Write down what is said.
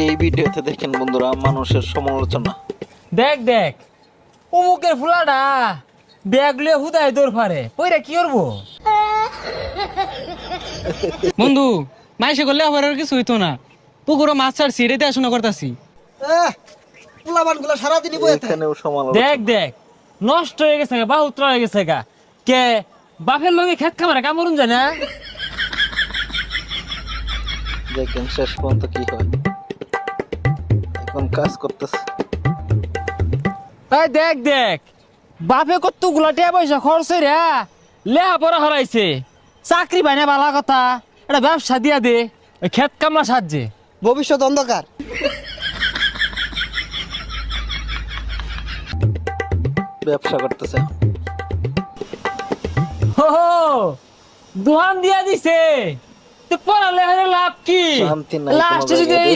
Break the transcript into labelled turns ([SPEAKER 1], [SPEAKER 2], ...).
[SPEAKER 1] এই ভিডিওতে দেখেন বন্ধুরা মানুষের সমালোচনা।
[SPEAKER 2] দেখ দেখ অমুকের ফুলাটা ব্যাগ লিয়ে হুদায় দৌড় ফারে পইরা কি করবো?
[SPEAKER 3] বন্ধু মাইসে করলে আবার আর কিছু হইতো না। পুকুরও মাছ ছাড়ছি, রেতে আসনা করতাছি।
[SPEAKER 4] পোলাবান গুলা সারাদিনই বয়ে থাকে।
[SPEAKER 1] এখানেও সমালোচনা।
[SPEAKER 2] দেখ দেখ নষ্ট হয়ে গেছে গা, বাহুত্র হয়ে গেছে গা। কে বাপের লগে খেত খামারে কামড়ুন যায় না?
[SPEAKER 1] দেখেন শেষ পর্যন্ত কি হয়। এখন কাজ করতেছে।
[SPEAKER 2] এই দেখ দেখ বাপে কতগুলা টাকা পয়সা খরচ রে লেহা পড়া হরাইছে, চাকরি পাই না বালা কথা, এটা ব্যবসা দিয়া দে ওই খেত কামলা সাহায্যে।
[SPEAKER 4] ভবিষ্যৎ অন্ধকার।
[SPEAKER 1] ব্যবসা করতেছে।
[SPEAKER 2] হো হো, দোহান দিয়া দিছে তো পড়ালে লাভ কি?
[SPEAKER 1] শান্তি নাই কোনো
[SPEAKER 2] লাস্টে যদি
[SPEAKER 1] জায়গায়।